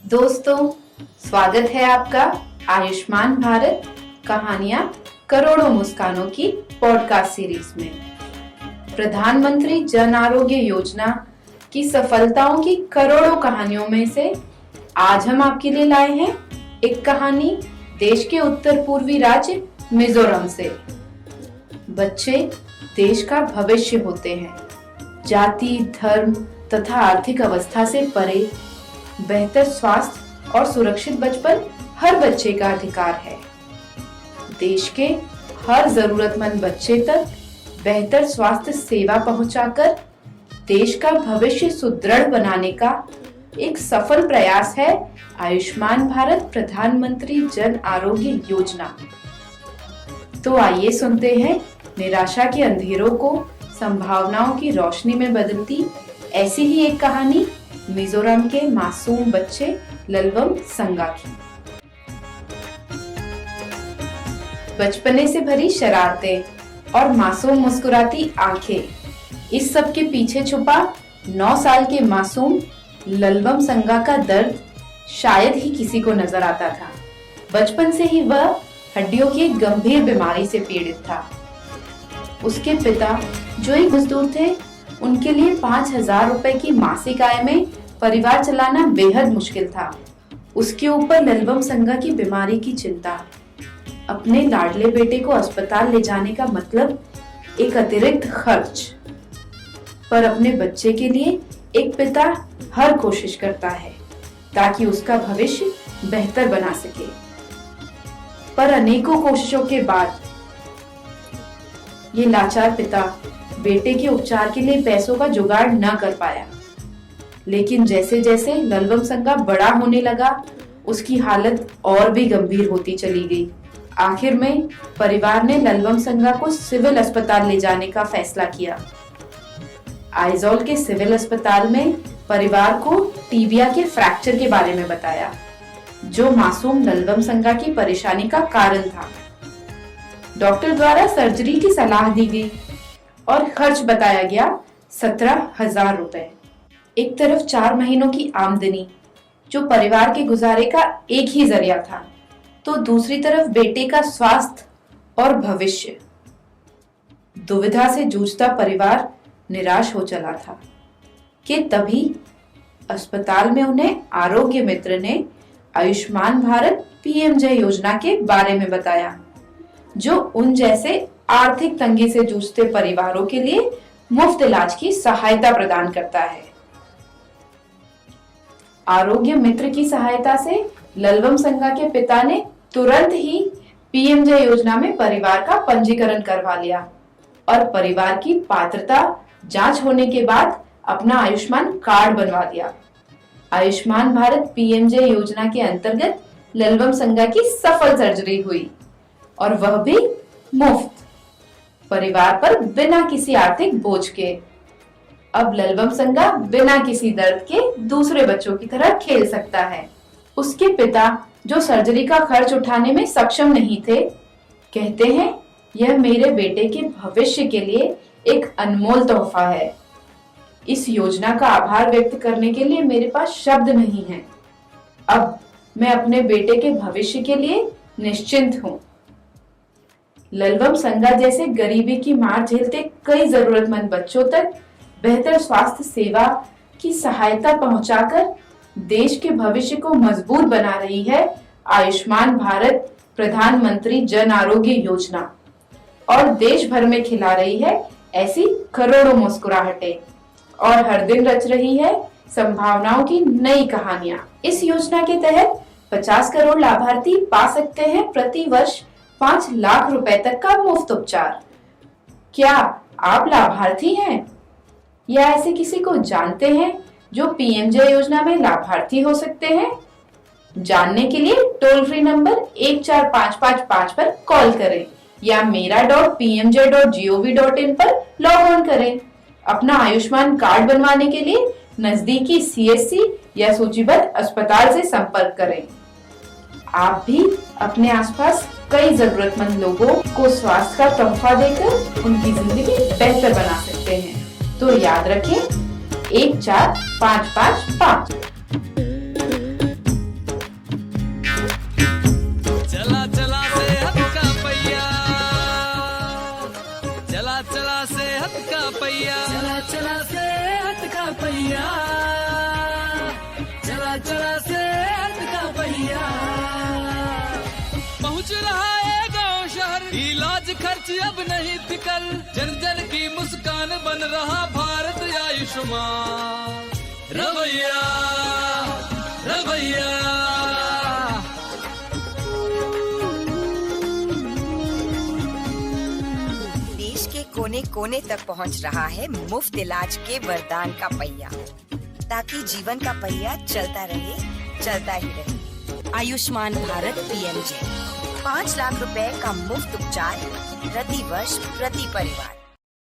दोस्तों, स्वागत है आपका आयुष्मान भारत कहानियां करोड़ों मुस्कानों की पॉडकास्ट सीरीज में। प्रधानमंत्री जन आरोग्य योजना की सफलताओं की करोड़ों कहानियों में से आज हम आपके लिए लाए हैं एक कहानी देश के उत्तर पूर्वी राज्य मिजोरम से। बच्चे देश का भविष्य होते हैं। जाति, धर्म तथा आर्थिक अवस्था से परे बेहतर स्वास्थ्य और सुरक्षित बचपन हर बच्चे का अधिकार है। देश के हर जरूरतमंद बच्चे तक बेहतर स्वास्थ्य सेवा पहुंचाकर देश का भविष्य सुदृढ़ बनाने का एक सफल प्रयास है आयुष्मान भारत प्रधानमंत्री जन आरोग्य योजना। तो आइए सुनते हैं निराशा के अंधेरों को संभावनाओं की रोशनी में बदलती ऐसी ही एक कहानी मिजोरम के मासूम बच्चे ललवम संगा की। बचपने से भरी शरारतें और मासूम मुस्कुराती आंखें, इस सब के पीछे छुपा 9 साल के मासूम ललवम संगा का दर्द शायद ही किसी को नजर आता था। बचपन से ही वह हड्डियों की एक गंभीर बीमारी से पीड़ित था। उसके पिता जो एक मजदूर थे, उनके लिए 5,000 रुपए की मासिक आय में परिवार चलाना बेहद मुश्किल था। उसके ऊपर ललवम संगा की बीमारी की चिंता। अपने लाडले बेटे को अस्पताल ले जाने का मतलब एक अतिरिक्त खर्च। पर अपने बच्चे के लिए एक पिता हर कोशिश करता है ताकि उसका भविष्य बेहतर बना सके। पर अनेकों कोशिशों के बाद ये लाचार पिता बेटे के उपचार के लिए पैसों का जुगाड़ न कर पाया। लेकिन जैसे जैसे ललवम संगा बड़ा होने लगा, उसकी हालत और भी गंभीर होती चली गई। आखिर में परिवार ने ललवम संगा को सिविल अस्पताल ले जाने का फैसला किया। आइजोल के सिविल अस्पताल में परिवार को टीबिया के फ्रैक्चर के बारे में बताया, जो मासूम ललवम संगा की परेशानी का कारण था। डॉक्टर द्वारा सर्जरी की सलाह दी गई और खर्च बताया गया 17,000 रुपए। एक तरफ 4 महीनों की आमदनी, जो परिवार के गुजारे का एक ही जरिया था, तो दूसरी तरफ बेटे का स्वास्थ्य और भविष्य। दुविधा से जूझता परिवार निराश हो चला था कि तभी अस्पताल में उन्हें आरोग्य मित्र ने आयुष्मान भारत पीएमजे योजना के बारे में बताया, जो उन जैसे आर्थिक तंगी से जूझते परिवारों के लिए मुफ्त इलाज की सहायता प्रदान करता है। आरोग्य मित्र की सहायता से ललवम संगा के पिता ने तुरंत ही पीएमजे योजना में परिवार का पंजीकरण करवा लिया और परिवार की पात्रता जांच होने के बाद अपना आयुष्मान कार्ड बनवा दिया। आयुष्मान भारत पीएमजे योजना के अंतर्गत ललवम संगा की सफल सर्जरी हुई और वह भी मुफ्त, परिवार पर बिना किसी आर्थिक बोझ के। अब ललवम संगा बिना किसी दर्द के दूसरे बच्चों की तरह खेल सकता है। उसके पिता, जो सर्जरी का खर्च उठाने में सक्षम नहीं थे, कहते हैं, यह मेरे बेटे के भविष्य के लिए एक अनमोल तोहफा है। इस योजना का आभार व्यक्त करने के लिए मेरे पास शब्द नहीं है। अब मैं अपने बेटे के भविष्य के लिए निश्चिंत हूँ। ललवम संगा जैसे गरीबी की मार झेलते कई जरूरतमंद बच्चों तक बेहतर स्वास्थ्य सेवा की सहायता पहुंचाकर देश के भविष्य को मजबूत बना रही है आयुष्मान भारत प्रधानमंत्री जन आरोग्य योजना, और देश भर में खिला रही है ऐसी करोड़ों मुस्कुराहटें और हर दिन रच रही है संभावनाओं की नई कहानियां। इस योजना के तहत 50 करोड़ लाभार्थी पा सकते हैं प्रति वर्ष 5 लाख रुपए तक का मुफ्त उपचार। क्या आप लाभार्थी हैं या ऐसे किसी को जानते हैं जो पीएमजे योजना में लाभार्थी हो सकते हैं? जानने के लिए टोल फ्री नंबर 14555 पर कॉल करें या mera.pmj.gov.in पर लॉग ऑन करें। अपना आयुष्मान कार्ड बनवाने के लिए नजदीकी सीएससी या सूचीबद्ध अस्पताल से संपर्क करें। आप भी अपने आसपास कई जरूरतमंद लोगों को स्वास्थ्य का तोहफा देकर उनकी जिंदगी बेहतर बना सकते हैं। तो याद रखें 14555। सोच अब नहीं फिकर, जन जन की मुस्कान बन रहा भारत आयुष्मान। रवैया रवैया देश के कोने कोने तक पहुंच रहा है मुफ्त इलाज के वरदान का पहिया, ताकि जीवन का पहिया चलता ही रहे। आयुष्मान भारत PMJ, 5 लाख रुपए का मुफ्त उपचार प्रति वर्ष प्रति परिवार।